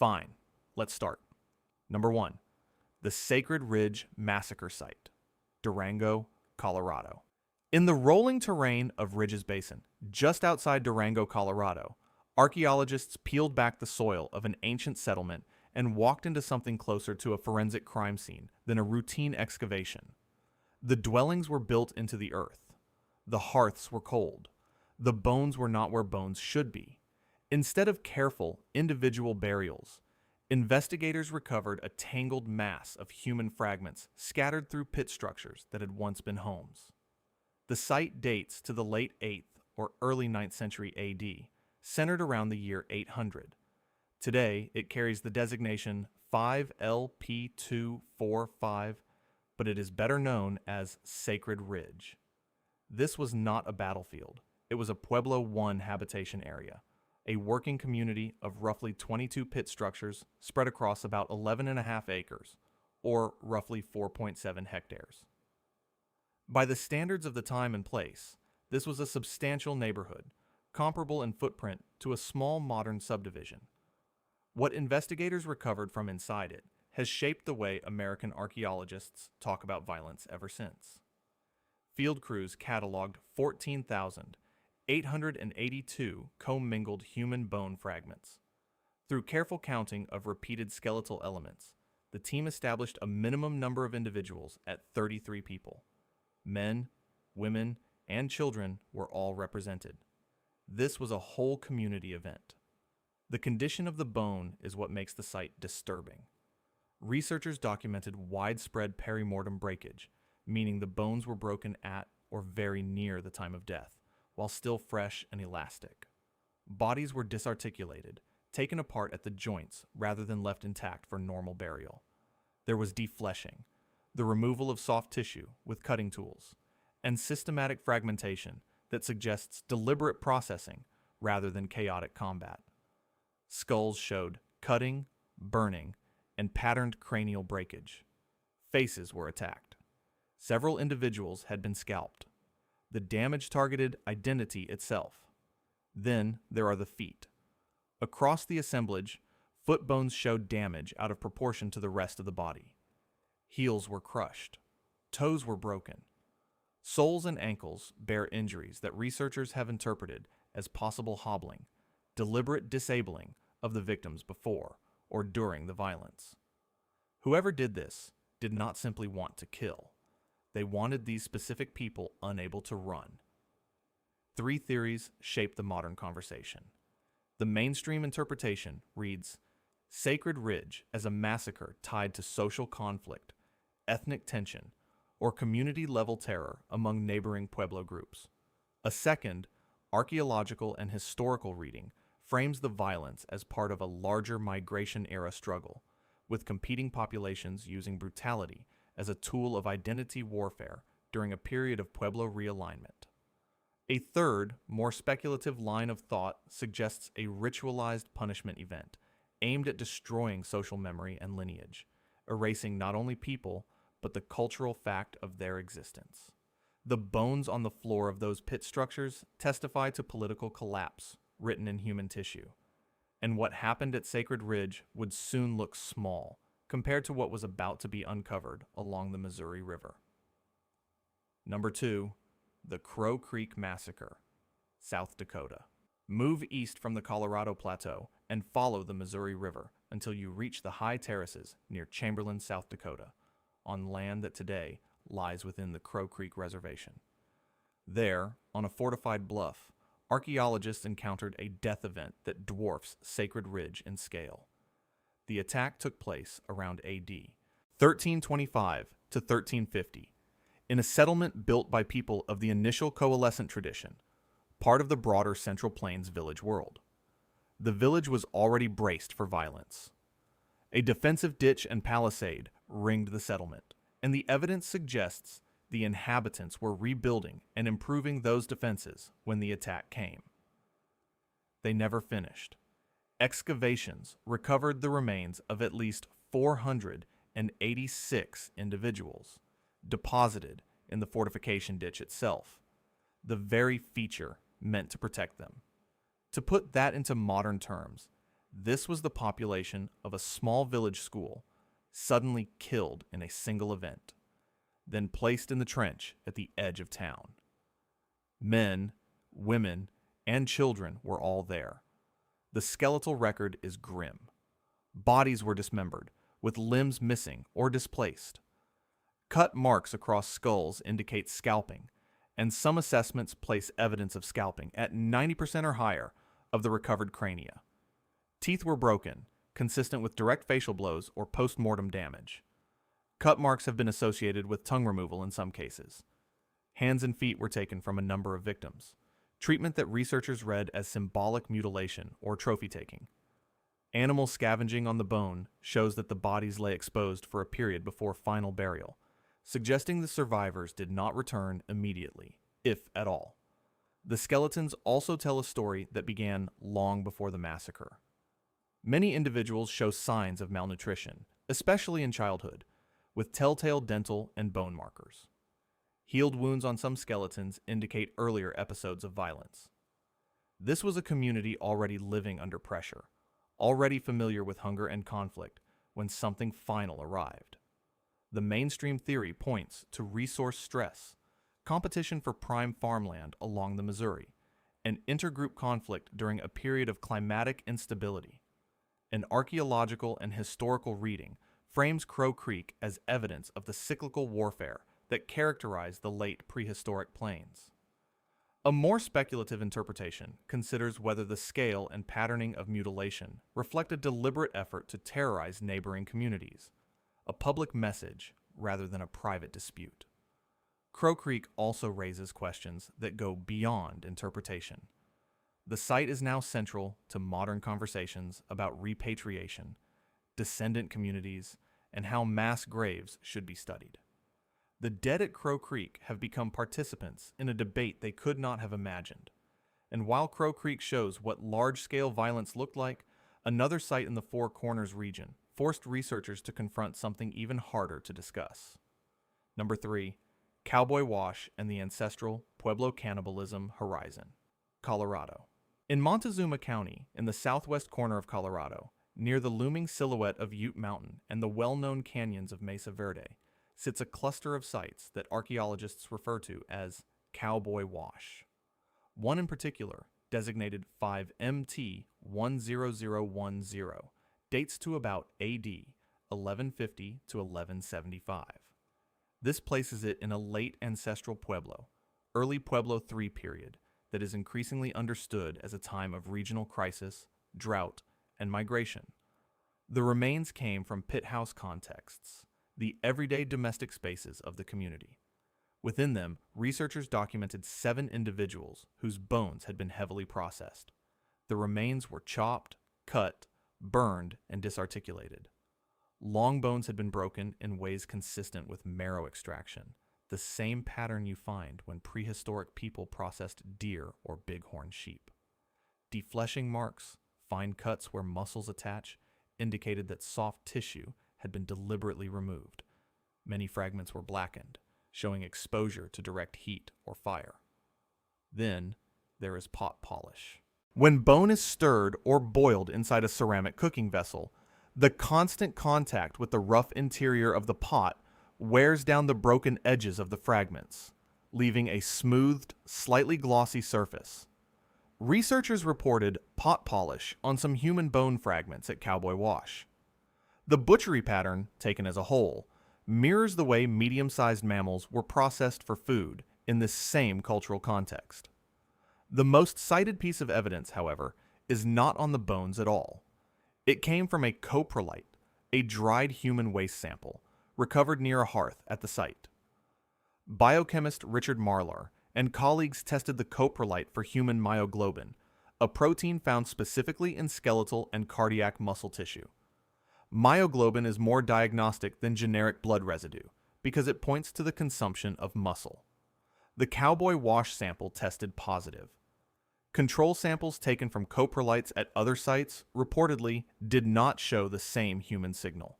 Fine, let's start. Number 1. The Sacred Ridge Massacre Site, Durango, Colorado. In the rolling terrain of Ridges Basin, just outside Durango, Colorado, archaeologists peeled back the soil of an ancient settlement and walked into something closer to a forensic crime scene than a routine excavation. The dwellings were built into the earth. The hearths were cold. The bones were not where bones should be. Instead of careful, individual burials, investigators recovered a tangled mass of human fragments scattered through pit structures that had once been homes. The site dates to the late 8th or early 9th century AD, centered around the year 800. Today, it carries the designation 5LP245, but it is better known as Sacred Ridge. This was not a battlefield. It was a Pueblo 1 habitation area, a working community of roughly 22 pit structures spread across about 11.5 acres, or roughly 4.7 hectares. By the standards of the time and place, this was a substantial neighborhood, comparable in footprint to a small modern subdivision. What investigators recovered from inside it has shaped the way American archaeologists talk about violence ever since. Field crews cataloged 14,882 commingled human bone fragments. Through careful counting of repeated skeletal elements, the team established a minimum number of individuals at 33 people. Men, women, and children were all represented. This was a whole community event. The condition of the bone is what makes the site disturbing. Researchers documented widespread perimortem breakage, meaning the bones were broken at or very near the time of death, while still fresh and elastic. Bodies were disarticulated, taken apart at the joints rather than left intact for normal burial. There was defleshing, the removal of soft tissue with cutting tools, and systematic fragmentation that suggests deliberate processing rather than chaotic combat. Skulls showed cutting, burning, and patterned cranial breakage. Faces were attacked. Several individuals had been scalped. The damage targeted identity itself. Then there are the feet. Across the assemblage, foot bones showed damage out of proportion to the rest of the body. Heels were crushed. Toes were broken. Soles and ankles bear injuries that researchers have interpreted as possible hobbling, deliberate disabling of the victims before or during the violence. Whoever did this did not simply want to kill. They wanted these specific people unable to run. 3 theories shape the modern conversation. The mainstream interpretation reads, Sacred Ridge as a massacre tied to social conflict, ethnic tension, or community-level terror among neighboring Pueblo groups. A second, archaeological and historical reading frames the violence as part of a larger migration-era struggle, with competing populations using brutality as a tool of identity warfare during a period of Pueblo realignment. A third, more speculative line of thought suggests a ritualized punishment event aimed at destroying social memory and lineage, erasing not only people, but the cultural fact of their existence. The bones on the floor of those pit structures testify to political collapse written in human tissue, and what happened at Sacred Ridge would soon look small compared to what was about to be uncovered along the Missouri River. Number 2, the Crow Creek Massacre, South Dakota. Move east from the Colorado Plateau and follow the Missouri River until you reach the high terraces near Chamberlain, South Dakota, on land that today lies within the Crow Creek Reservation. There, on a fortified bluff, archaeologists encountered a death event that dwarfs Sacred Ridge in scale. The attack took place around AD 1325 to 1350 in a settlement built by people of the initial coalescent tradition, part of the broader Central Plains village world. The village was already braced for violence. A defensive ditch and palisade ringed the settlement, and the evidence suggests the inhabitants were rebuilding and improving those defenses when the attack came. They never finished. Excavations recovered the remains of at least 486 individuals, deposited in the fortification ditch itself, the very feature meant to protect them. To put that into modern terms, This was the population of a small village school, suddenly killed in a single event, then placed in the trench at the edge of town. Men, women, and children were all there. The skeletal record is grim. Bodies were dismembered, with limbs missing or displaced. Cut marks across skulls indicate scalping, and some assessments place evidence of scalping at 90% or higher of the recovered crania. Teeth were broken, consistent with direct facial blows or post-mortem damage. Cut marks have been associated with tongue removal in some cases. Hands and feet were taken from a number of victims, treatment that researchers read as symbolic mutilation or trophy taking. Animal scavenging on the bone shows that the bodies lay exposed for a period before final burial, suggesting the survivors did not return immediately, if at all. The skeletons also tell a story that began long before the massacre. Many individuals show signs of malnutrition, especially in childhood, with telltale dental and bone markers. Healed wounds on some skeletons indicate earlier episodes of violence. This was a community already living under pressure, already familiar with hunger and conflict when something final arrived. The mainstream theory points to resource stress, competition for prime farmland along the Missouri, and intergroup conflict during a period of climatic instability. An archaeological and historical reading frames Crow Creek as evidence of the cyclical warfare that characterized the late prehistoric plains. A more speculative interpretation considers whether the scale and patterning of mutilation reflect a deliberate effort to terrorize neighboring communities, a public message rather than a private dispute. Crow Creek also raises questions that go beyond interpretation. The site is now central to modern conversations about repatriation, descendant communities, and how mass graves should be studied. The dead at Crow Creek have become participants in a debate they could not have imagined. And while Crow Creek shows what large-scale violence looked like, another site in the Four Corners region forced researchers to confront something even harder to discuss. Number 3, Cowboy Wash and the Ancestral Pueblo Cannibalism Horizon, Colorado. In Montezuma County, in the southwest corner of Colorado, near the looming silhouette of Ute Mountain and the well-known canyons of Mesa Verde, sits a cluster of sites that archaeologists refer to as Cowboy Wash. One in particular, designated 5MT10010, dates to about AD 1150 to 1175. This places it in a late ancestral Pueblo, early Pueblo III period, that is increasingly understood as a time of regional crisis, drought, and migration. The remains came from pit house contexts, the everyday domestic spaces of the community. Within them, researchers documented 7 individuals whose bones had been heavily processed. The remains were chopped, cut, burned, and disarticulated. Long bones had been broken in ways consistent with marrow extraction, the same pattern you find when prehistoric people processed deer or bighorn sheep. Defleshing marks, fine cuts where muscles attach, indicated that soft tissue had been deliberately removed. Many fragments were blackened, showing exposure to direct heat or fire. Then, there is pot polish. When bone is stirred or boiled inside a ceramic cooking vessel, the constant contact with the rough interior of the pot wears down the broken edges of the fragments, leaving a smoothed, slightly glossy surface. Researchers reported pot polish on some human bone fragments at Cowboy Wash. The butchery pattern, taken as a whole, mirrors the way medium-sized mammals were processed for food in this same cultural context. The most cited piece of evidence, however, is not on the bones at all. It came from a coprolite, a dried human waste sample, recovered near a hearth at the site. Biochemist Richard Marlar and colleagues tested the coprolite for human myoglobin, a protein found specifically in skeletal and cardiac muscle tissue. Myoglobin is more diagnostic than generic blood residue because it points to the consumption of muscle. The Cowboy Wash sample tested positive. Control samples taken from coprolites at other sites reportedly did not show the same human signal.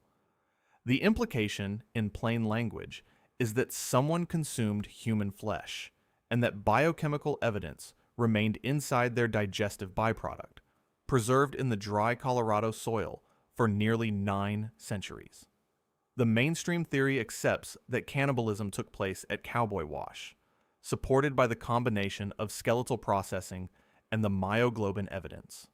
The implication, in plain language, is that someone consumed human flesh, and that biochemical evidence remained inside their digestive byproduct, preserved in the dry Colorado soil for nearly 9 centuries. The mainstream theory accepts that cannibalism took place at Cowboy Wash, supported by the combination of skeletal processing and the myoglobin evidence.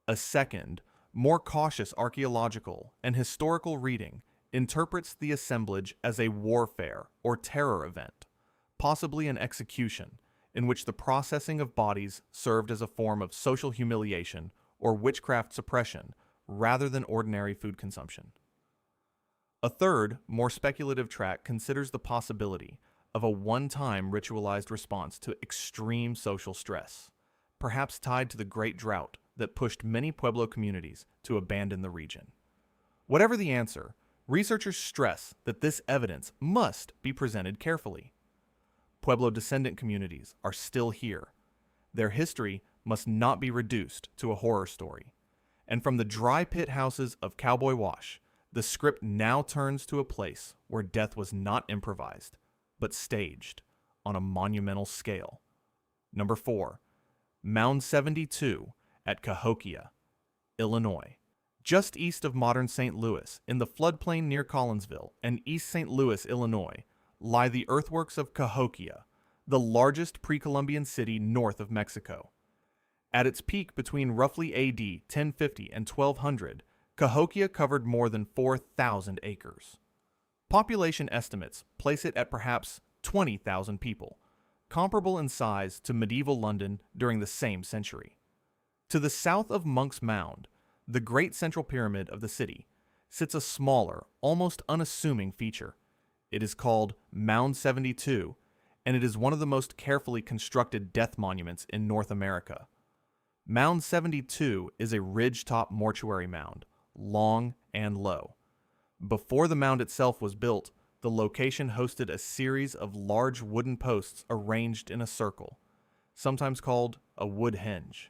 A second, more cautious archaeological and historical reading interprets the assemblage as a warfare or terror event, possibly an execution, in which the processing of bodies served as a form of social humiliation or witchcraft suppression rather than ordinary food consumption. A third, more speculative track considers the possibility of a one-time ritualized response to extreme social stress, perhaps tied to the Great Drought that pushed many Pueblo communities to abandon the region. Whatever the answer, researchers stress that this evidence must be presented carefully. Pueblo descendant communities are still here. Their history must not be reduced to a horror story. And from the dry pit houses of Cowboy Wash, the script now turns to a place where death was not improvised, but staged on a monumental scale. Number 4. Mound 72 at Cahokia, Illinois. Just east of modern St. Louis, in the floodplain near Collinsville and East St. Louis, Illinois, lie the earthworks of Cahokia, the largest pre-Columbian city north of Mexico. At its peak between roughly AD 1050 and 1200, Cahokia covered more than 4,000 acres. Population estimates place it at perhaps 20,000 people, comparable in size to medieval London during the same century. To the south of Monk's Mound, the great central pyramid of the city, sits a smaller, almost unassuming feature. It is called Mound 72, and it is one of the most carefully constructed death monuments in North America. Mound 72 is a ridge-top mortuary mound, long and low. Before the mound itself was built, the location hosted a series of large wooden posts arranged in a circle, sometimes called a wood henge.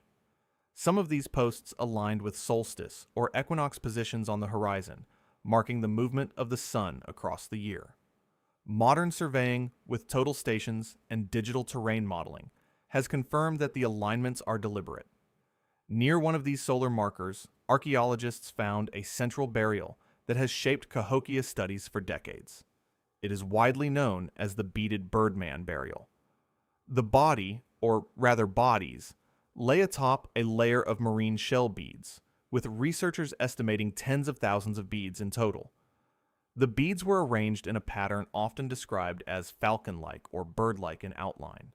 Some of these posts aligned with solstice or equinox positions on the horizon, marking the movement of the sun across the year. Modern surveying with total stations and digital terrain modeling has confirmed that the alignments are deliberate. Near one of these solar markers, archaeologists found a central burial that has shaped Cahokia studies for decades. It is widely known as the beaded Birdman burial. The body, or rather bodies, lay atop a layer of marine shell beads, with researchers estimating tens of thousands of beads in total. The beads were arranged in a pattern often described as falcon-like or bird-like in outline.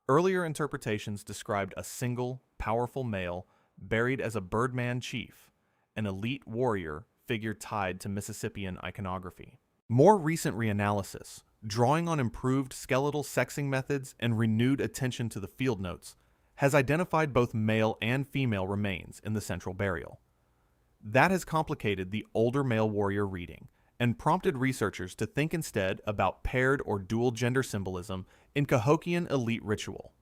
Earlier interpretations described a single, powerful male buried as a Birdman chief, an elite warrior figure tied to Mississippian iconography. More recent reanalysis, drawing on improved skeletal sexing methods and renewed attention to the field notes, has identified both male and female remains in the central burial. That has complicated the older male warrior reading and prompted researchers to think instead about paired or dual gender symbolism in Cahokian elite ritual.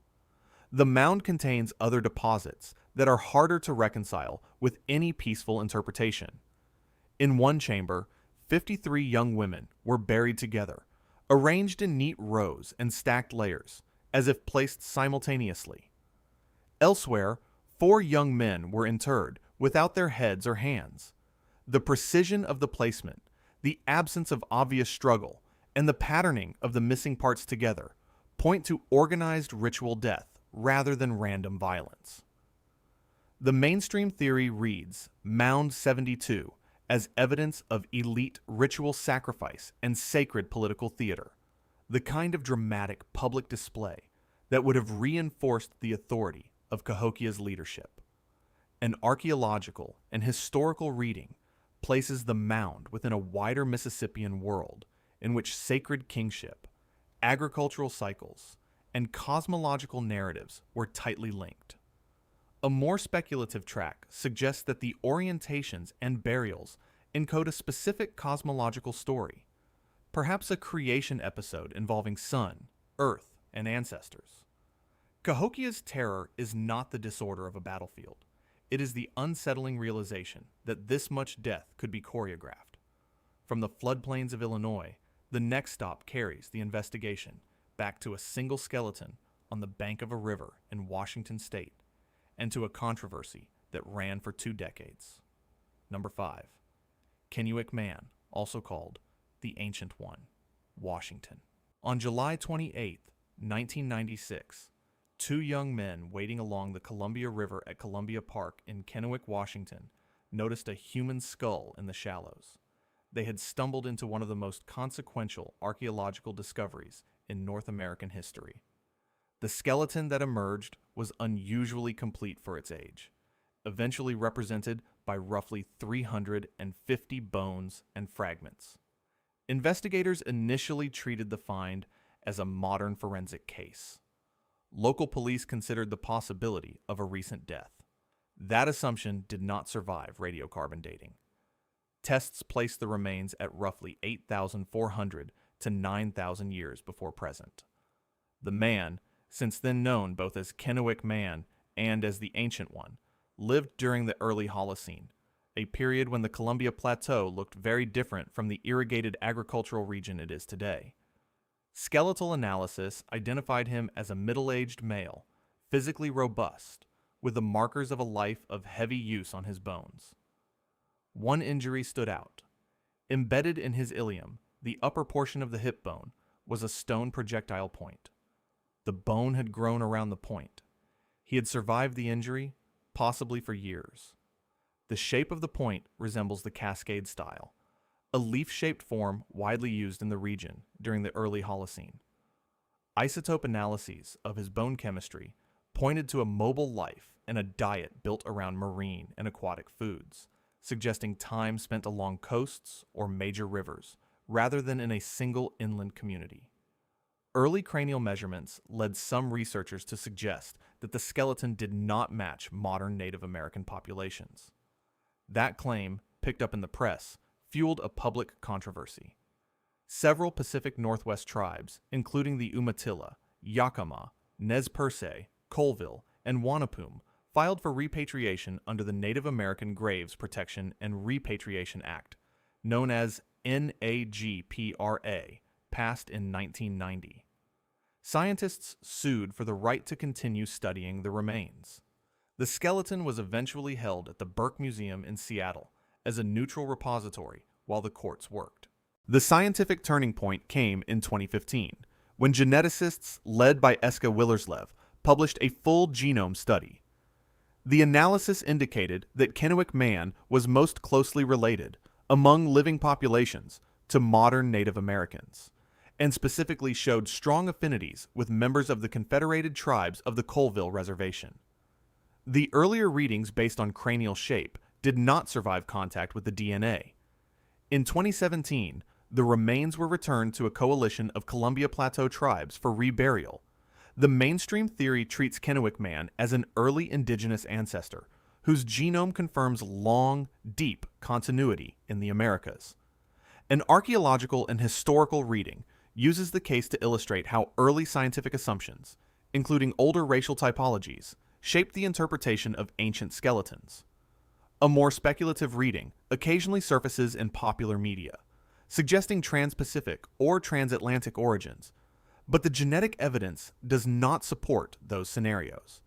The mound contains other deposits that are harder to reconcile with any peaceful interpretation. In one chamber, 53 young women were buried together, arranged in neat rows and stacked layers, as if placed simultaneously. Elsewhere, 4 young men were interred without their heads or hands. The precision of the placement, the absence of obvious struggle, and the patterning of the missing parts together point to organized ritual death rather than random violence. The mainstream theory reads Mound 72 as evidence of elite ritual sacrifice and sacred political theater, the kind of dramatic public display that would have reinforced the authority of Cahokia's leadership. An archaeological and historical reading places the mound within a wider Mississippian world in which sacred kingship, agricultural cycles, and cosmological narratives were tightly linked. A more speculative track suggests that the orientations and burials encode a specific cosmological story, perhaps a creation episode involving sun, earth, and ancestors. Cahokia's terror is not the disorder of a battlefield. It is the unsettling realization that this much death could be choreographed. From the floodplains of Illinois, the next stop carries the investigation back to a single skeleton on the bank of a river in Washington state, and to a controversy that ran for 2 decades. Number 5. Kennewick Man, also called the Ancient One, Washington. On July 28, 1996, 2 young men wading along the Columbia River at Columbia Park in Kennewick, Washington, noticed a human skull in the shallows. They had stumbled into one of the most consequential archaeological discoveries in North American history. The skeleton that emerged was unusually complete for its age, eventually represented by roughly 350 bones and fragments. Investigators initially treated the find as a modern forensic case. Local police considered the possibility of a recent death. That assumption did not survive radiocarbon dating. Tests placed the remains at roughly 8,400 to 9,000 years before present. The man, since then known both as Kennewick Man and as the Ancient One, lived during the early Holocene, a period when the Columbia Plateau looked very different from the irrigated agricultural region it is today. Skeletal analysis identified him as a middle-aged male, physically robust, with the markers of a life of heavy use on his bones. One injury stood out. Embedded in his ilium, the upper portion of the hip bone, was a stone projectile point. The bone had grown around the point. He had survived the injury, possibly for years. The shape of the point resembles the cascade style, a leaf-shaped form widely used in the region during the early Holocene. Isotope analyses of his bone chemistry pointed to a mobile life and a diet built around marine and aquatic foods, suggesting time spent along coasts or major rivers, rather than in a single inland community. Early cranial measurements led some researchers to suggest that the skeleton did not match modern Native American populations. That claim, picked up in the press, fueled a public controversy. Several Pacific Northwest tribes, including the Umatilla, Yakama, Nez Perce, Colville, and Wanapum, filed for repatriation under the Native American Graves Protection and Repatriation Act, known as NAGPRA, passed in 1990. Scientists sued for the right to continue studying the remains. The skeleton was eventually held at the Burke Museum in Seattle as a neutral repository while the courts worked. The scientific turning point came in 2015, when geneticists led by Eska Willerslev published a full genome study. The analysis indicated that Kennewick Man was most closely related, among living populations, to modern Native Americans, and specifically showed strong affinities with members of the Confederated Tribes of the Colville Reservation. The earlier readings based on cranial shape did not survive contact with the DNA. In 2017, the remains were returned to a coalition of Columbia Plateau tribes for reburial. The mainstream theory treats Kennewick Man as an early indigenous ancestor, whose genome confirms long, deep continuity in the Americas. An archaeological and historical reading uses the case to illustrate how early scientific assumptions, including older racial typologies, shaped the interpretation of ancient skeletons. A more speculative reading occasionally surfaces in popular media, suggesting trans-Pacific or transatlantic origins, but the genetic evidence does not support those scenarios.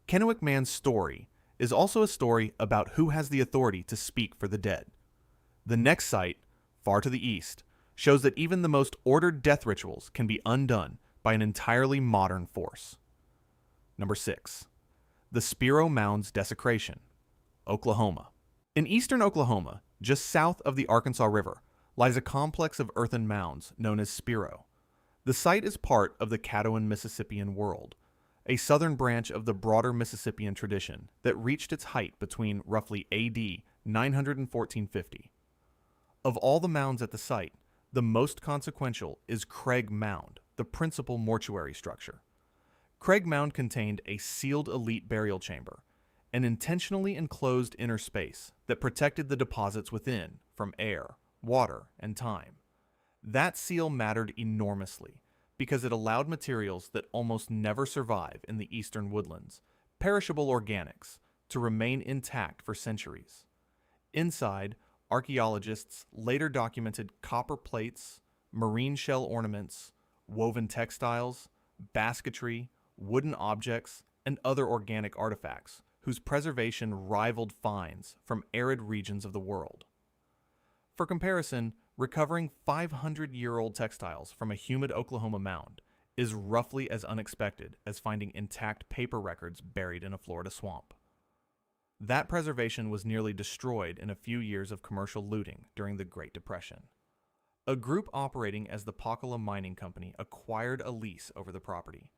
Kennewick Man's story is also a story about who has the authority to speak for the dead. The next site, far to the east, shows that even the most ordered death rituals can be undone by an entirely modern force. Number 6. The Spiro Mounds desecration, Oklahoma. In eastern Oklahoma, just south of the Arkansas River, lies a complex of earthen mounds known as Spiro. The site is part of the Caddoan Mississippian world, a southern branch of the broader Mississippian tradition that reached its height between roughly AD 900 and 1450. Of all the mounds at the site, the most consequential is Craig Mound, the principal mortuary structure. Craig Mound contained a sealed elite burial chamber, an intentionally enclosed inner space that protected the deposits within from air, water, and time. That seal mattered enormously because it allowed materials that almost never survive in the eastern woodlands, perishable organics, to remain intact for centuries. Inside, archaeologists later documented copper plates, marine shell ornaments, woven textiles, basketry, wooden objects, and other organic artifacts whose preservation rivaled finds from arid regions of the world. For comparison, recovering 500-year-old textiles from a humid Oklahoma mound is roughly as unexpected as finding intact paper records buried in a Florida swamp. That preservation was nearly destroyed in a few years of commercial looting during the Great Depression. A group operating as the Poccola Mining Company acquired a lease over the property.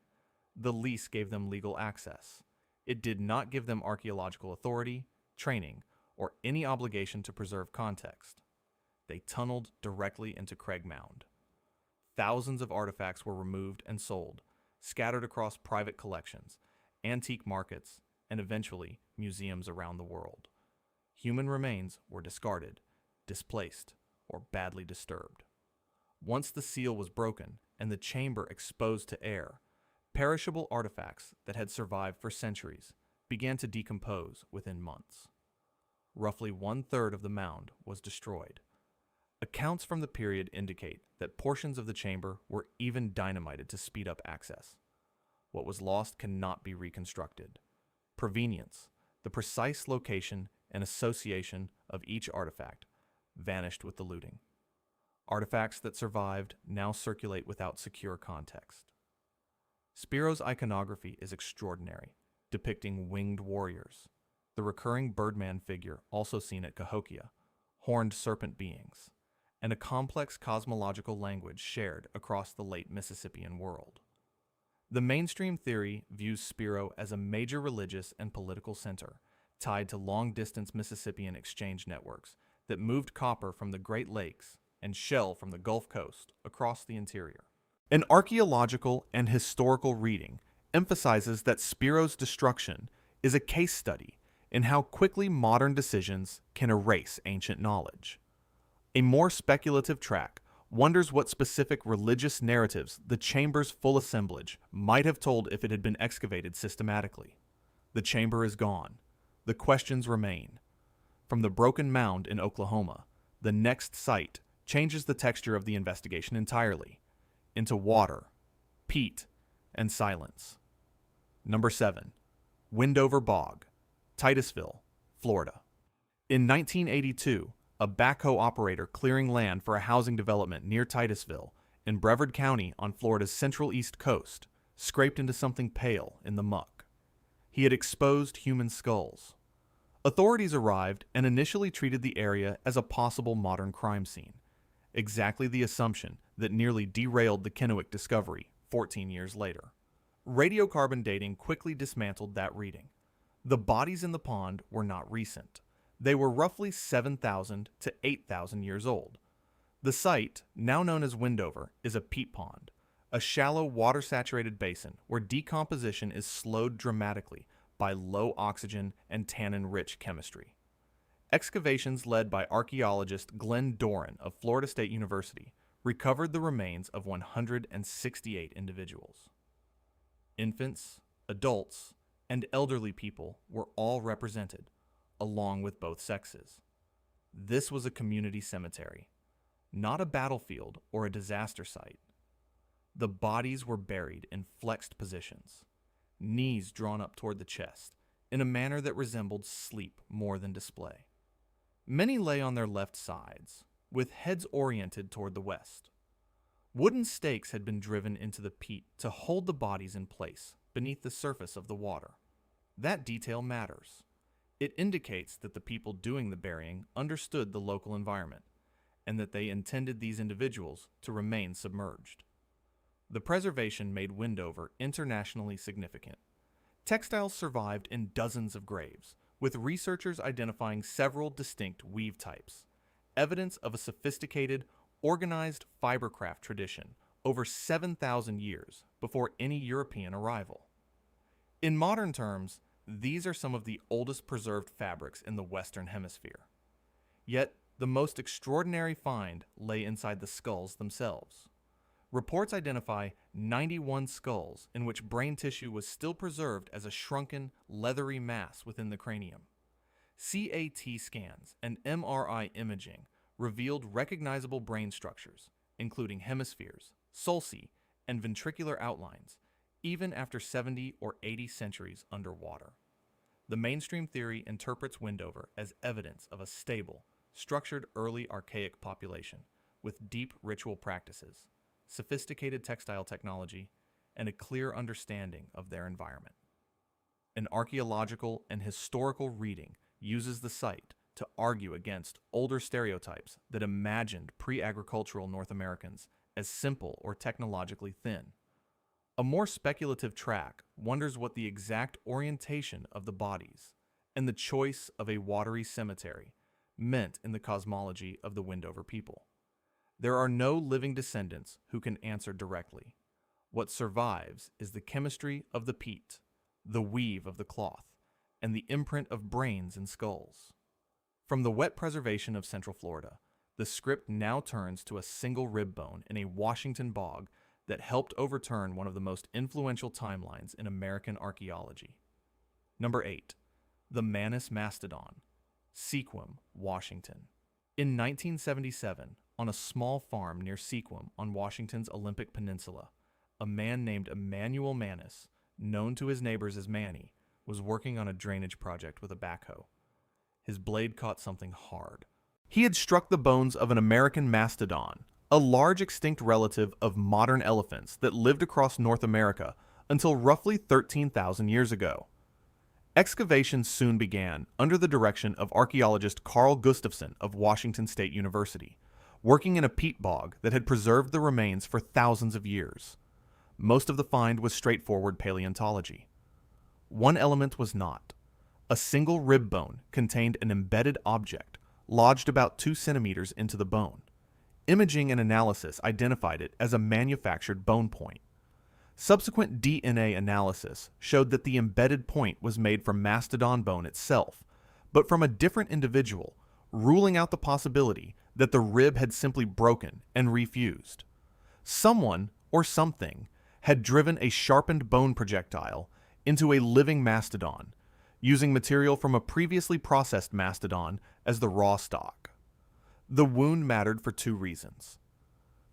The lease gave them legal access. It did not give them archaeological authority, training, or any obligation to preserve context. They tunneled directly into Craig Mound. Thousands of artifacts were removed and sold, scattered across private collections, antique markets, and eventually museums around the world. Human remains were discarded, displaced, or badly disturbed. Once the seal was broken and the chamber exposed to air, perishable artifacts that had survived for centuries began to decompose within months. Roughly 1/3 of the mound was destroyed. Accounts from the period indicate that portions of the chamber were even dynamited to speed up access. What was lost cannot be reconstructed. Provenience, the precise location and association of each artifact, vanished with the looting. Artifacts that survived now circulate without secure context. Spiro's iconography is extraordinary, depicting winged warriors, the recurring birdman figure also seen at Cahokia, horned serpent beings, and a complex cosmological language shared across the late Mississippian world. The mainstream theory views Spiro as a major religious and political center, tied to long-distance Mississippian exchange networks that moved copper from the Great Lakes and shell from the Gulf Coast across the interior. An archaeological and historical reading emphasizes that Spiro's destruction is a case study in how quickly modern decisions can erase ancient knowledge. A more speculative track wonders what specific religious narratives the chamber's full assemblage might have told if it had been excavated systematically. The chamber is gone. The questions remain. From the broken mound in Oklahoma, the next site changes the texture of the investigation entirely, into water, peat, and silence. Number 7. Windover Bog, Titusville, Florida. In 1982, a backhoe operator clearing land for a housing development near Titusville in Brevard County on Florida's central east coast scraped into something pale in the muck. He had exposed human skulls. Authorities arrived and initially treated the area as a possible modern crime scene, exactly the assumption that nearly derailed the Kennewick discovery 14 years later. Radiocarbon dating quickly dismantled that reading. The bodies in the pond were not recent. They were roughly 7,000 to 8,000 years old. The site, now known as Windover, is a peat pond, a shallow water-saturated basin where decomposition is slowed dramatically by low oxygen and tannin-rich chemistry. Excavations led by archaeologist Glenn Doran of Florida State University recovered the remains of 168 individuals. Infants, adults, and elderly people were all represented, along with both sexes. This was a community cemetery, not a battlefield or a disaster site. The bodies were buried in flexed positions, knees drawn up toward the chest, in a manner that resembled sleep more than display. Many lay on their left sides, with heads oriented toward the west. Wooden stakes had been driven into the peat to hold the bodies in place beneath the surface of the water. That detail matters. It indicates that the people doing the burying understood the local environment, and that they intended these individuals to remain submerged. The preservation made Windover internationally significant. Textiles survived in dozens of graves, with researchers identifying several distinct weave types, evidence of a sophisticated, organized fibercraft tradition over 7,000 years before any European arrival. In modern terms, these are some of the oldest preserved fabrics in the Western Hemisphere. Yet, the most extraordinary find lay inside the skulls themselves. Reports identify 91 skulls in which brain tissue was still preserved as a shrunken, leathery mass within the cranium. CAT scans and MRI imaging revealed recognizable brain structures, including hemispheres, sulci, and ventricular outlines, even after 70 or 80 centuries underwater. The mainstream theory interprets Windover as evidence of a stable, structured early archaic population with deep ritual practices, sophisticated textile technology, and a clear understanding of their environment. An archaeological and historical reading uses the site to argue against older stereotypes that imagined pre-agricultural North Americans as simple or technologically thin. A more speculative track wonders what the exact orientation of the bodies and the choice of a watery cemetery meant in the cosmology of the Windover people. There are no living descendants who can answer directly. What survives is the chemistry of the peat, the weave of the cloth, and the imprint of brains and skulls. From the wet preservation of Central Florida, the script now turns to a single rib bone in a Washington bog that helped overturn one of the most influential timelines in American archaeology. Number 8. The Manis Mastodon, Sequim, Washington. In 1977, on a small farm near Sequim on Washington's Olympic Peninsula, a man named Emmanuel Manis, known to his neighbors as Manny, was working on a drainage project with a backhoe. His blade caught something hard. He had struck the bones of an American mastodon, a large extinct relative of modern elephants that lived across North America until roughly 13,000 years ago. Excavations soon began under the direction of archaeologist Carl Gustafson of Washington State University, working in a peat bog that had preserved the remains for thousands of years. Most of the find was straightforward paleontology. One element was not. A single rib bone contained an embedded object, lodged about 2 centimeters into the bone. Imaging and analysis identified it as a manufactured bone point. Subsequent DNA analysis showed that the embedded point was made from mastodon bone itself, but from a different individual, ruling out the possibility that the rib had simply broken and refused. Someone, or something, had driven a sharpened bone projectile into a living mastodon, using material from a previously processed mastodon as the raw stock. The wound mattered for 2 reasons.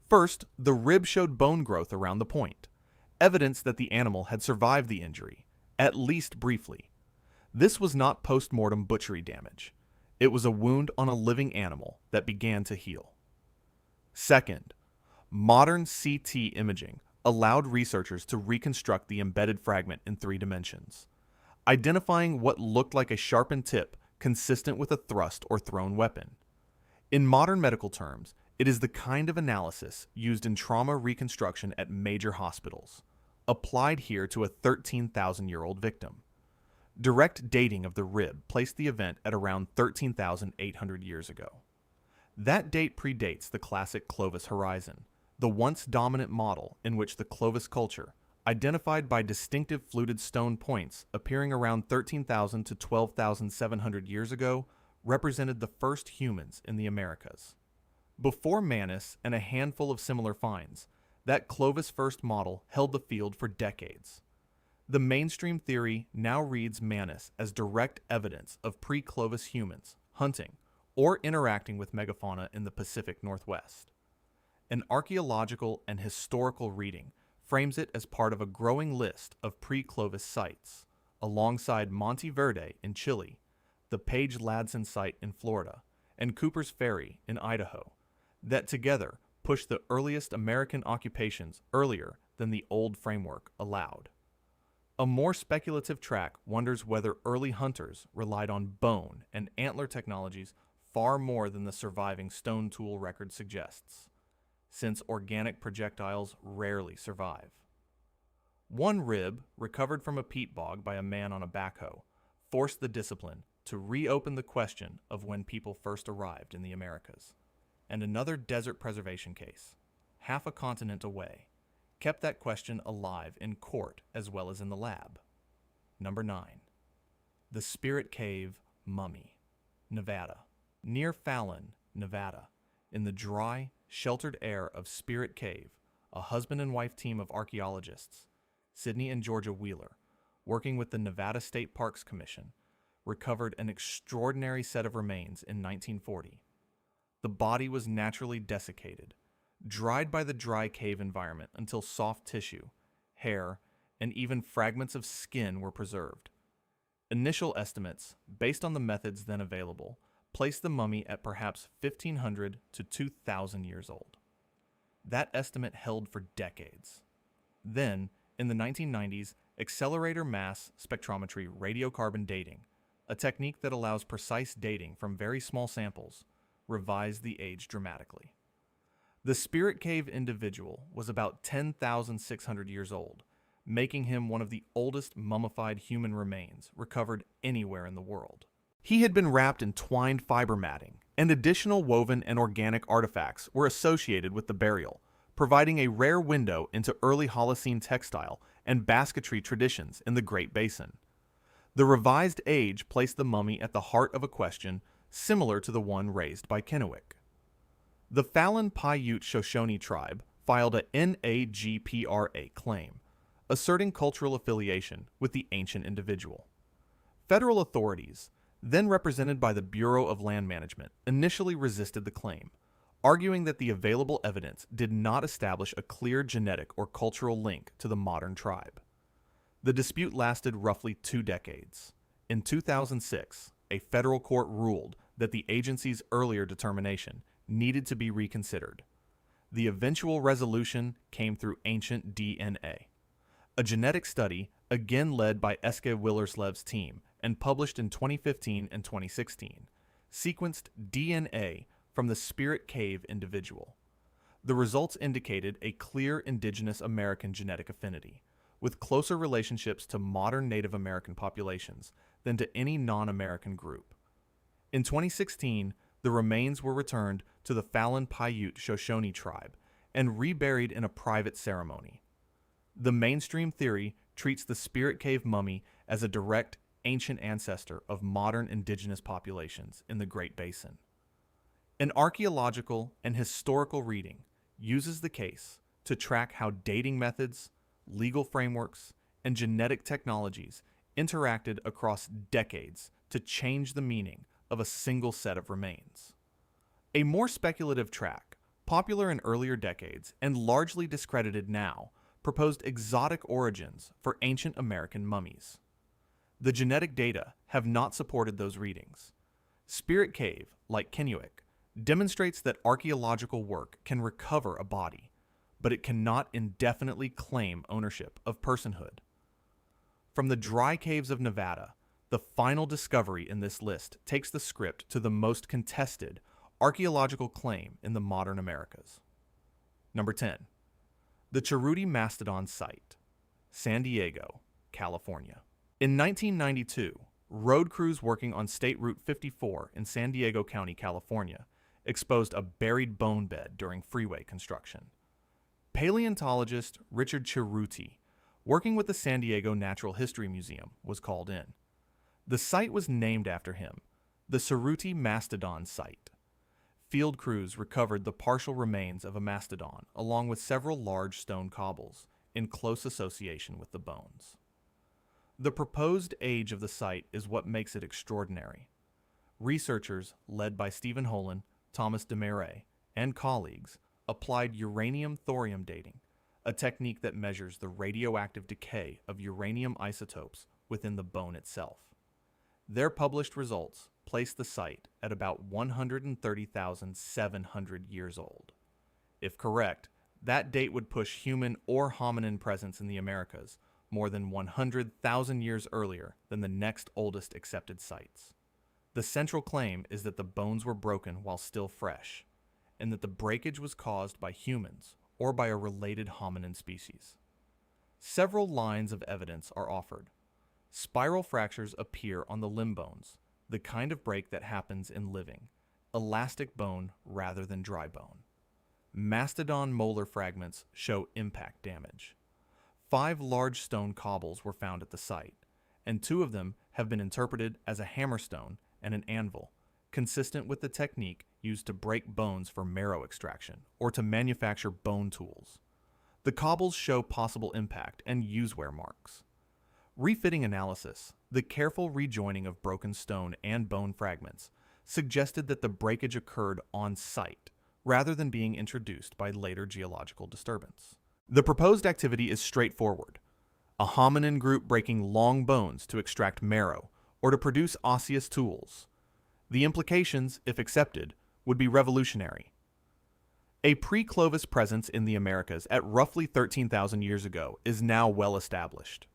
First, the rib showed bone growth around the point, evidence that the animal had survived the injury, at least briefly. This was not post-mortem butchery damage. It was a wound on a living animal that began to heal. Second, modern CT imaging allowed researchers to reconstruct the embedded fragment in 3 dimensions, identifying what looked like a sharpened tip consistent with a thrust or thrown weapon. In modern medical terms, it is the kind of analysis used in trauma reconstruction at major hospitals, applied here to a 13,000-year-old victim. Direct dating of the rib placed the event at around 13,800 years ago. That date predates the classic Clovis horizon, the once dominant model in which the Clovis culture, identified by distinctive fluted stone points appearing around 13,000 to 12,700 years ago, represented the first humans in the Americas. Before Manis and a handful of similar finds, that Clovis first model held the field for decades. The mainstream theory now reads Manis as direct evidence of pre-Clovis humans hunting or interacting with megafauna in the Pacific Northwest. An archaeological and historical reading frames it as part of a growing list of pre-Clovis sites, alongside Monte Verde in Chile, the Page Ladson site in Florida, and Cooper's Ferry in Idaho, that together push the earliest American occupations earlier than the old framework allowed. A more speculative track wonders whether early hunters relied on bone and antler technologies far more than the surviving stone tool record suggests, since organic projectiles rarely survive. One rib, recovered from a peat bog by a man on a backhoe, forced the discipline to reopen the question of when people first arrived in the Americas. And another desert preservation case, half a continent away, kept that question alive in court as well as in the lab. Number 9. The Spirit Cave Mummy, Nevada. Near Fallon, Nevada, in the dry, sheltered air of Spirit Cave, a husband and wife team of archaeologists, Sydney and Georgia Wheeler, working with the Nevada State Parks Commission, recovered an extraordinary set of remains in 1940. The body was naturally desiccated, dried by the dry cave environment until soft tissue, hair, and even fragments of skin were preserved. Initial estimates, based on the methods then available, place the mummy at perhaps 1,500 to 2,000 years old. That estimate held for decades. Then, in the 1990s, accelerator mass spectrometry radiocarbon dating, a technique that allows precise dating from very small samples, revised the age dramatically. The Spirit Cave individual was about 10,600 years old, making him one of the oldest mummified human remains recovered anywhere in the world. He had been wrapped in twined fiber matting, and additional woven and organic artifacts were associated with the burial, providing a rare window into early Holocene textile and basketry traditions in the Great Basin. The revised age placed the mummy at the heart of a question similar to the one raised by Kennewick. The Fallon Paiute Shoshone tribe filed a NAGPRA claim, asserting cultural affiliation with the ancient individual. Federal authorities, then represented by the Bureau of Land Management, initially resisted the claim, arguing that the available evidence did not establish a clear genetic or cultural link to the modern tribe. The dispute lasted roughly 2 decades. In 2006, a federal court ruled that the agency's earlier determination needed to be reconsidered. The eventual resolution came through ancient DNA. A genetic study, again led by Eske Willerslev's team and published in 2015 and 2016, sequenced DNA from the Spirit Cave individual. The results indicated a clear indigenous American genetic affinity, with closer relationships to modern Native American populations than to any non-American group. In 2016, the remains were returned to the Fallon Paiute Shoshone tribe and reburied in a private ceremony. The mainstream theory treats the Spirit Cave mummy as a direct ancient ancestor of modern indigenous populations in the Great Basin. An archaeological and historical reading uses the case to track how dating methods, legal frameworks, and genetic technologies interacted across decades to change the meaning of a single set of remains. A more speculative track, popular in earlier decades and largely discredited now, proposed exotic origins for ancient American mummies. The genetic data have not supported those readings. Spirit Cave, like Kennewick, demonstrates that archaeological work can recover a body, but it cannot indefinitely claim ownership of personhood. From the dry caves of Nevada, the final discovery in this list takes the script to the most contested archaeological claim in the modern Americas. Number 10. The Cerutti Mastodon Site, San Diego, California. In 1992, road crews working on State Route 54 in San Diego County, California, exposed a buried bone bed during freeway construction. Paleontologist Richard Cerutti, working with the San Diego Natural History Museum, was called in. The site was named after him, the Cerutti Mastodon Site. Field crews recovered the partial remains of a mastodon along with several large stone cobbles in close association with the bones. The proposed age of the site is what makes it extraordinary. Researchers, led by Stephen Holen, Thomas DeMarais, and colleagues, applied uranium-thorium dating, a technique that measures the radioactive decay of uranium isotopes within the bone itself. Their published results place the site at about 130,700 years old. If correct, that date would push human or hominin presence in the Americas more than 100,000 years earlier than the next oldest accepted sites. The central claim is that the bones were broken while still fresh, and that the breakage was caused by humans or by a related hominin species. Several lines of evidence are offered. Spiral fractures appear on the limb bones, the kind of break that happens in living, elastic bone rather than dry bone. Mastodon molar fragments show impact damage. 5 large stone cobbles were found at the site, and 2 of them have been interpreted as a hammerstone and an anvil, consistent with the technique used to break bones for marrow extraction or to manufacture bone tools. The cobbles show possible impact and use-wear marks. Refitting analysis, the careful rejoining of broken stone and bone fragments, suggested that the breakage occurred on site, rather than being introduced by later geological disturbance. The proposed activity is straightforward. A hominin group breaking long bones to extract marrow or to produce osseous tools. The implications, if accepted, would be revolutionary. A pre-Clovis presence in the Americas at roughly 13,000 years ago is now well established.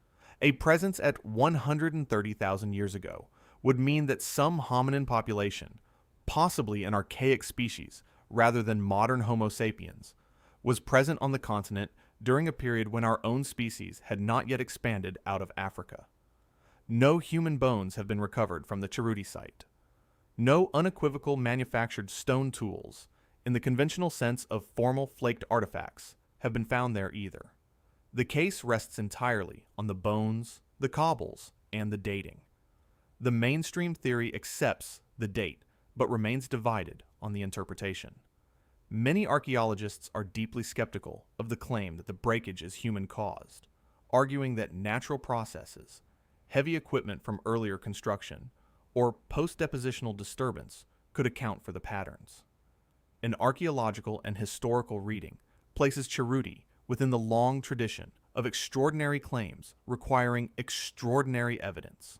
A presence at 130,000 years ago would mean that some hominin population, possibly an archaic species rather than modern Homo sapiens, was present on the continent during a period when our own species had not yet expanded out of Africa. No human bones have been recovered from the Cerutti site. No unequivocal manufactured stone tools, in the conventional sense of formal flaked artifacts, have been found there either. The case rests entirely on the bones, the cobbles, and the dating. The mainstream theory accepts the date, but remains divided on the interpretation. Many archaeologists are deeply skeptical of the claim that the breakage is human-caused, arguing that natural processes, heavy equipment from earlier construction, or post-depositional disturbance could account for the patterns. An archaeological and historical reading places Cerutti within the long tradition of extraordinary claims requiring extraordinary evidence,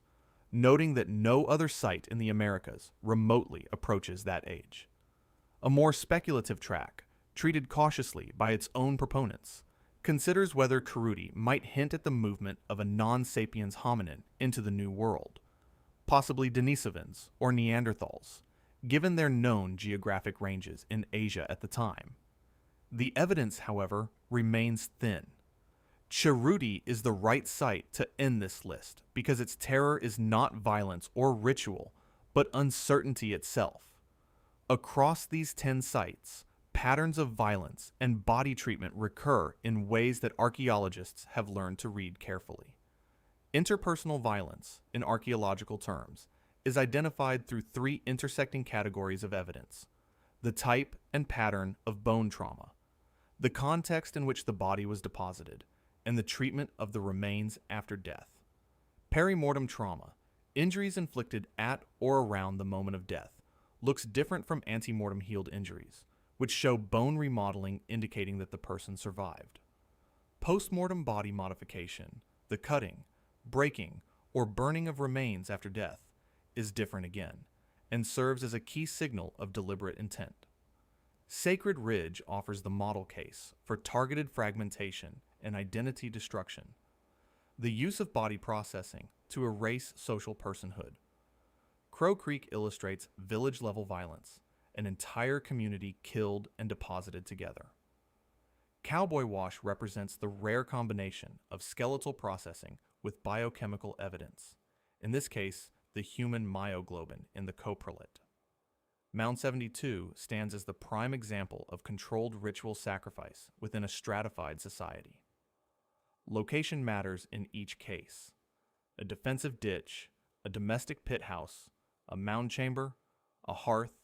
noting that no other site in the Americas remotely approaches that age. A more speculative track, treated cautiously by its own proponents, considers whether Cerutti might hint at the movement of a non-sapiens hominin into the New World, possibly Denisovans or Neanderthals, given their known geographic ranges in Asia at the time. The evidence, however, remains thin. Cerutti is the right site to end this list because its terror is not violence or ritual, but uncertainty itself. Across these 10 sites, patterns of violence and body treatment recur in ways that archaeologists have learned to read carefully. Interpersonal violence, in archaeological terms, is identified through 3 intersecting categories of evidence: the type and pattern of bone trauma, the context in which the body was deposited, and the treatment of the remains after death. Perimortem trauma, injuries inflicted at or around the moment of death, looks different from antemortem healed injuries, which show bone remodeling indicating that the person survived. Postmortem body modification, the cutting, breaking, or burning of remains after death, is different again, and serves as a key signal of deliberate intent. Sacred Ridge offers the model case for targeted fragmentation and identity destruction, the use of body processing to erase social personhood. Crow Creek illustrates village-level violence, an entire community killed and deposited together. Cowboy Wash represents the rare combination of skeletal processing with biochemical evidence, in this case, the human myoglobin in the coprolite. Mound 72 stands as the prime example of controlled ritual sacrifice within a stratified society. Location matters in each case. A defensive ditch, a domestic pit house, a mound chamber, a hearth,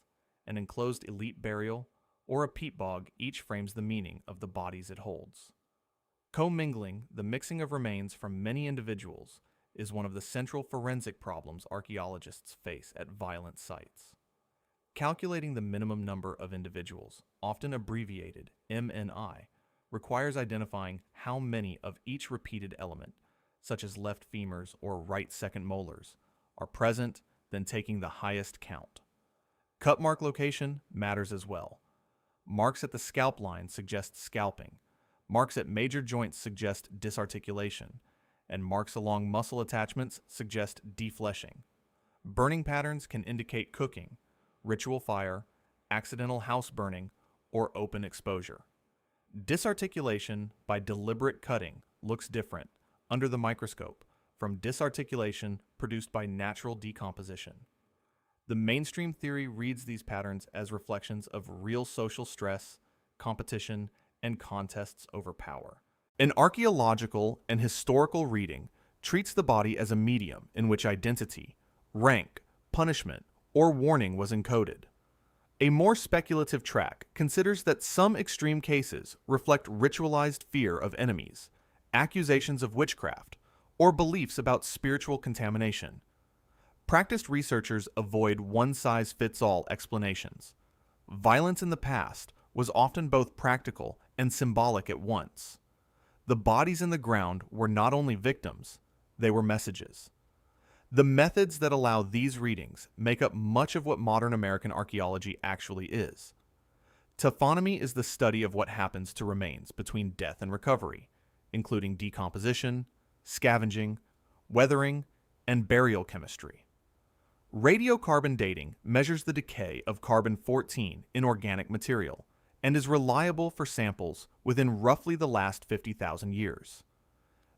an enclosed elite burial, or a peat bog each frames the meaning of the bodies it holds. Commingling, the mixing of remains from many individuals, is one of the central forensic problems archaeologists face at violent sites. Calculating the minimum number of individuals, often abbreviated MNI, requires identifying how many of each repeated element, such as left femurs or right second molars, are present, then taking the highest count. Cut mark location matters as well. Marks at the scalp line suggest scalping, marks at major joints suggest disarticulation, and marks along muscle attachments suggest defleshing. Burning patterns can indicate cooking, ritual fire, accidental house burning, or open exposure. Disarticulation by deliberate cutting looks different, under the microscope, from disarticulation produced by natural decomposition. The mainstream theory reads these patterns as reflections of real social stress, competition, and contests over power. An archaeological and historical reading treats the body as a medium in which identity, rank, punishment, or warning was encoded. A more speculative track considers that some extreme cases reflect ritualized fear of enemies, accusations of witchcraft, or beliefs about spiritual contamination. Practiced researchers avoid one-size-fits-all explanations. Violence in the past was often both practical and symbolic at once. The bodies in the ground were not only victims, they were messages. The methods that allow these readings make up much of what modern American archaeology actually is. Taphonomy is the study of what happens to remains between death and recovery, including decomposition, scavenging, weathering, and burial chemistry. Radiocarbon dating measures the decay of carbon-14 in organic material and is reliable for samples within roughly the last 50,000 years.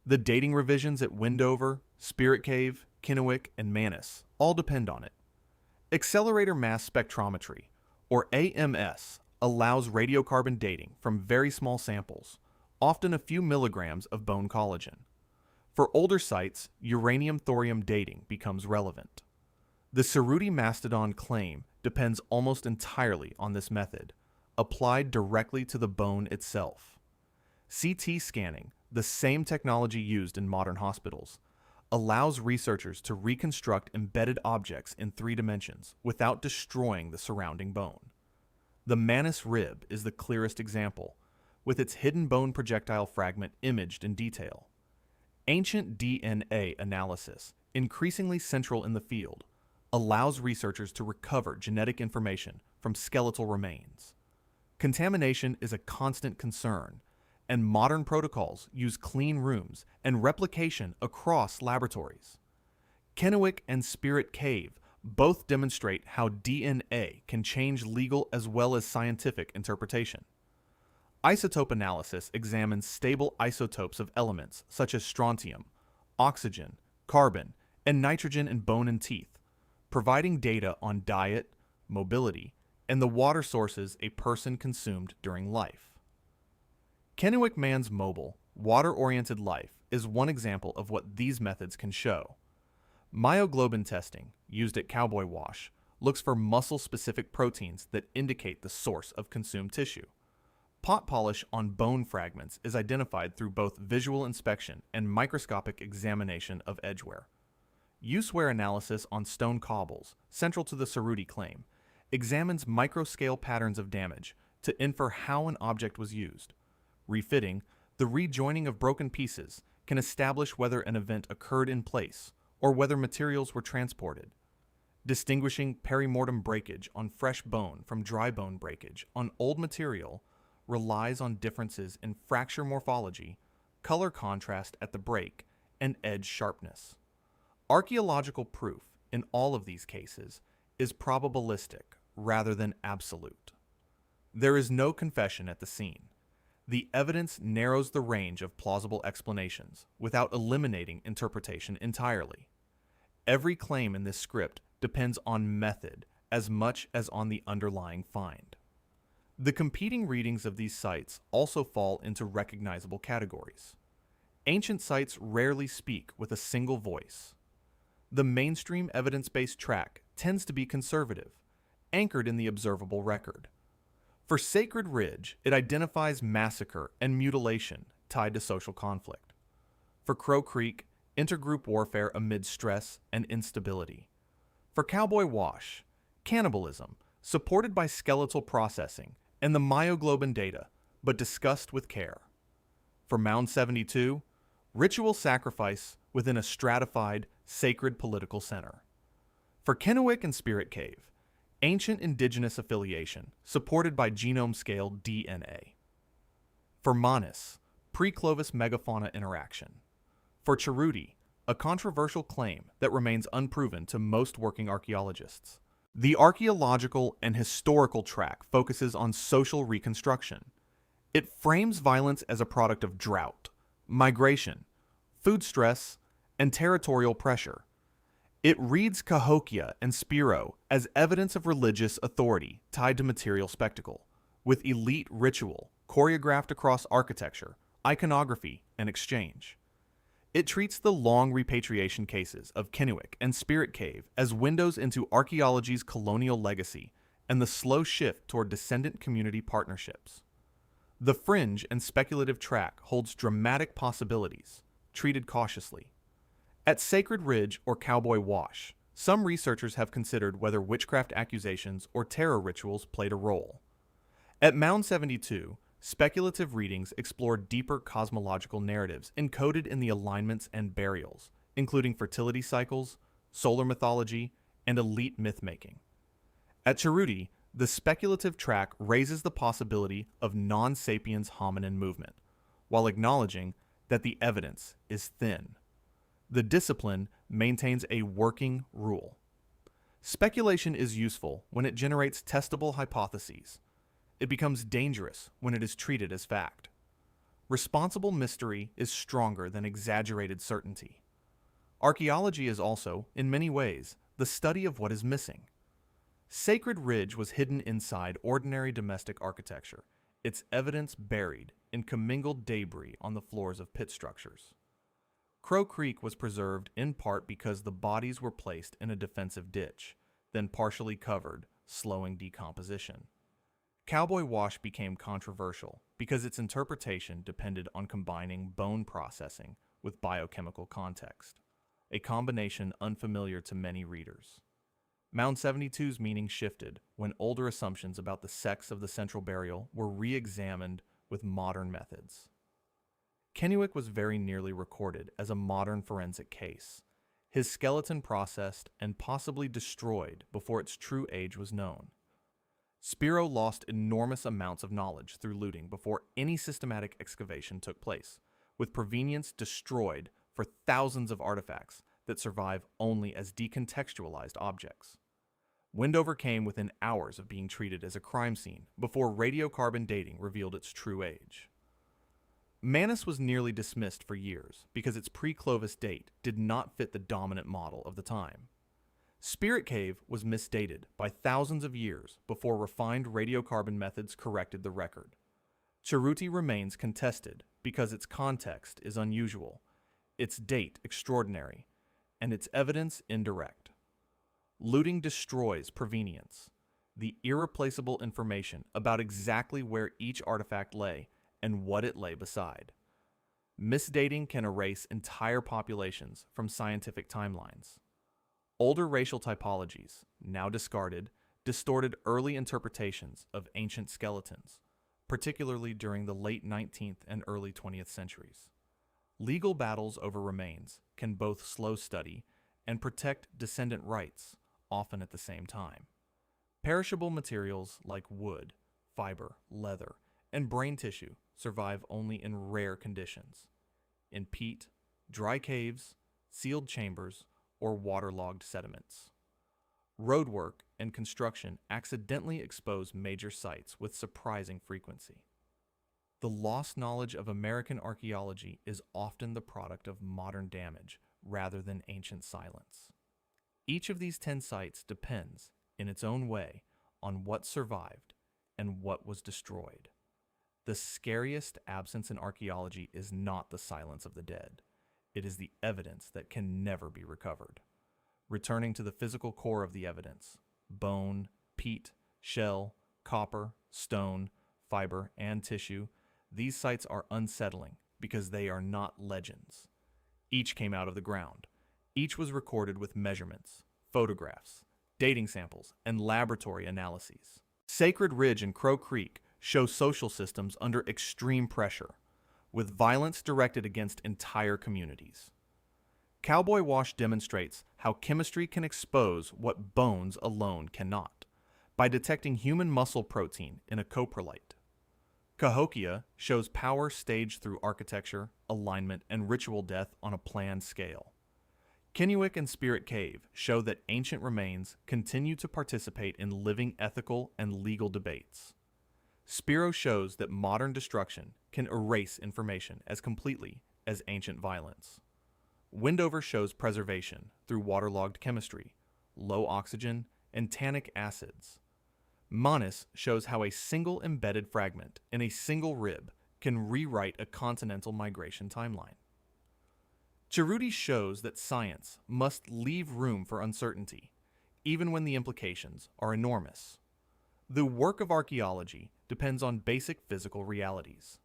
The dating revisions at Windover, Spirit Cave, Kennewick, and Manis all depend on it. Accelerator mass spectrometry, or AMS, allows radiocarbon dating from very small samples, often a few milligrams of bone collagen. For older sites, uranium-thorium dating becomes relevant. The Cerutti Mastodon claim depends almost entirely on this method, applied directly to the bone itself. CT scanning, the same technology used in modern hospitals, allows researchers to reconstruct embedded objects in 3 dimensions without destroying the surrounding bone. The Manis rib is the clearest example, with its hidden bone projectile fragment imaged in detail. Ancient DNA analysis, increasingly central in the field, allows researchers to recover genetic information from skeletal remains. Contamination is a constant concern, and modern protocols use clean rooms and replication across laboratories. Kennewick and Spirit Cave both demonstrate how DNA can change legal as well as scientific interpretation. Isotope analysis examines stable isotopes of elements such as strontium, oxygen, carbon, and nitrogen in bone and teeth, providing data on diet, mobility, and the water sources a person consumed during life. Kennewick Man's mobile, water-oriented life is one example of what these methods can show. Myoglobin testing, used at Cowboy Wash, looks for muscle-specific proteins that indicate the source of consumed tissue. Pot polish on bone fragments is identified through both visual inspection and microscopic examination of edgeware. Use-wear analysis on stone cobbles, central to the Cerutti claim, examines micro-scale patterns of damage to infer how an object was used. Refitting, the rejoining of broken pieces, can establish whether an event occurred in place or whether materials were transported. Distinguishing perimortem breakage on fresh bone from dry bone breakage on old material relies on differences in fracture morphology, color contrast at the break, and edge sharpness. Archaeological proof, in all of these cases, is probabilistic rather than absolute. There is no confession at the scene. The evidence narrows the range of plausible explanations without eliminating interpretation entirely. Every claim in this script depends on method as much as on the underlying find. The competing readings of these sites also fall into recognizable categories. Ancient sites rarely speak with a single voice. The mainstream evidence-based track tends to be conservative, anchored in the observable record. For Sacred Ridge, it identifies massacre and mutilation tied to social conflict. For Crow Creek, intergroup warfare amid stress and instability. For Cowboy Wash, cannibalism, supported by skeletal processing and the myoglobin data, but discussed with care. For Mound 72, ritual sacrifice within a stratified, sacred political center. For Kennewick and Spirit Cave, ancient indigenous affiliation supported by genome-scale DNA. For Manis, pre-Clovis megafauna interaction. For Cerutti, a controversial claim that remains unproven to most working archaeologists. The archaeological and historical track focuses on social reconstruction. It frames violence as a product of drought, migration, food stress, and territorial pressure. It reads Cahokia and Spiro as evidence of religious authority tied to material spectacle, with elite ritual choreographed across architecture, iconography, and exchange. It treats the long repatriation cases of Kennewick and Spirit Cave as windows into archaeology's colonial legacy and the slow shift toward descendant community partnerships. The fringe and speculative track holds dramatic possibilities, treated cautiously. At Sacred Ridge or Cowboy Wash, some researchers have considered whether witchcraft accusations or terror rituals played a role. At Mound 72, speculative readings explore deeper cosmological narratives encoded in the alignments and burials, including fertility cycles, solar mythology, and elite myth-making. At Cerutti, the speculative track raises the possibility of non-sapiens hominin movement, while acknowledging that the evidence is thin. The discipline maintains a working rule. Speculation is useful when it generates testable hypotheses. It becomes dangerous when it is treated as fact. Responsible mystery is stronger than exaggerated certainty. Archaeology is also, in many ways, the study of what is missing. Sacred Ridge was hidden inside ordinary domestic architecture, its evidence buried in commingled debris on the floors of pit structures. Crow Creek was preserved in part because the bodies were placed in a defensive ditch, then partially covered, slowing decomposition. Cowboy Wash became controversial because its interpretation depended on combining bone processing with biochemical context, a combination unfamiliar to many readers. Mound 72's meaning shifted when older assumptions about the sex of the central burial were re-examined with modern methods. Kennewick was very nearly recorded as a modern forensic case, his skeleton processed and possibly destroyed before its true age was known. Spiro lost enormous amounts of knowledge through looting before any systematic excavation took place, with provenience destroyed for thousands of artifacts that survive only as decontextualized objects. Windover came within hours of being treated as a crime scene before radiocarbon dating revealed its true age. Manis was nearly dismissed for years because its pre-Clovis date did not fit the dominant model of the time. Spirit Cave was misdated by thousands of years before refined radiocarbon methods corrected the record. Cerutti remains contested because its context is unusual, its date extraordinary, and its evidence indirect. Looting destroys provenience, the irreplaceable information about exactly where each artifact lay and what it lay beside. Misdating can erase entire populations from scientific timelines. Older racial typologies, now discarded, distorted early interpretations of ancient skeletons, particularly during the late 19th and early 20th centuries. Legal battles over remains can both slow study and protect descendant rights, often at the same time. Perishable materials like wood, fiber, leather, and brain tissue survive only in rare conditions, in peat, dry caves, sealed chambers, or waterlogged sediments. Roadwork and construction accidentally expose major sites with surprising frequency. The lost knowledge of American archaeology is often the product of modern damage rather than ancient silence. Each of these 10 sites depends, in its own way, on what survived and what was destroyed. The scariest absence in archaeology is not the silence of the dead. It is the evidence that can never be recovered. Returning to the physical core of the evidence, bone, peat, shell, copper, stone, fiber, and tissue, these sites are unsettling because they are not legends. Each came out of the ground. Each was recorded with measurements, photographs, dating samples, and laboratory analyses. Sacred Ridge and Crow Creek show social systems under extreme pressure, with violence directed against entire communities. Cowboy Wash demonstrates how chemistry can expose what bones alone cannot, by detecting human muscle protein in a coprolite. Cahokia shows power staged through architecture, alignment, and ritual death on a planned scale. Kennewick and Spirit Cave show that ancient remains continue to participate in living ethical and legal debates. Spiro shows that modern destruction can erase information as completely as ancient violence. Windover shows preservation through waterlogged chemistry, low oxygen, and tannic acids. Manis shows how a single embedded fragment in a single rib can rewrite a continental migration timeline. Cerutti shows that science must leave room for uncertainty, even when the implications are enormous. The work of archaeology depends on basic physical realities.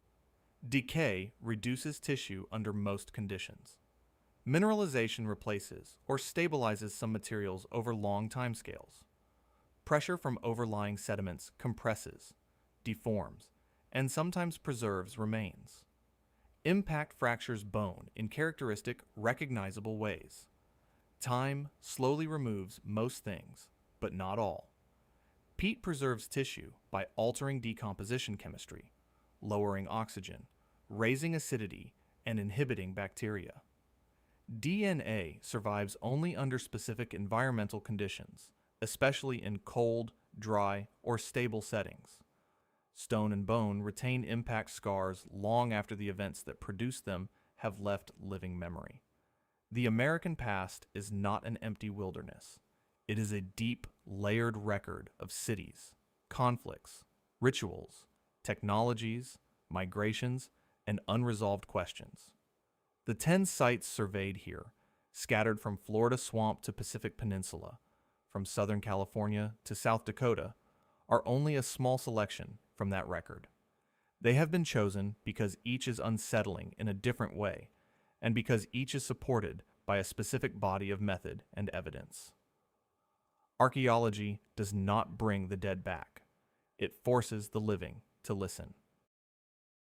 Decay reduces tissue under most conditions. Mineralization replaces or stabilizes some materials over long timescales. Pressure from overlying sediments compresses, deforms, and sometimes preserves remains. Impact fractures bone in characteristic, recognizable ways. Time slowly removes most things, but not all. Peat preserves tissue by altering decomposition chemistry, lowering oxygen, raising acidity, and inhibiting bacteria. DNA survives only under specific environmental conditions, especially in cold, dry, or stable settings. Stone and bone retain impact scars long after the events that produced them have left living memory. The American past is not an empty wilderness. It is a deep, layered record of cities, conflicts, rituals, technologies, migrations, and unresolved questions. The 10 sites surveyed here, scattered from Florida swamp to Pacific Peninsula, from Southern California to South Dakota, are only a small selection from that record. They have been chosen because each is unsettling in a different way, and because each is supported by a specific body of method and evidence. Archaeology does not bring the dead back. It forces the living to listen.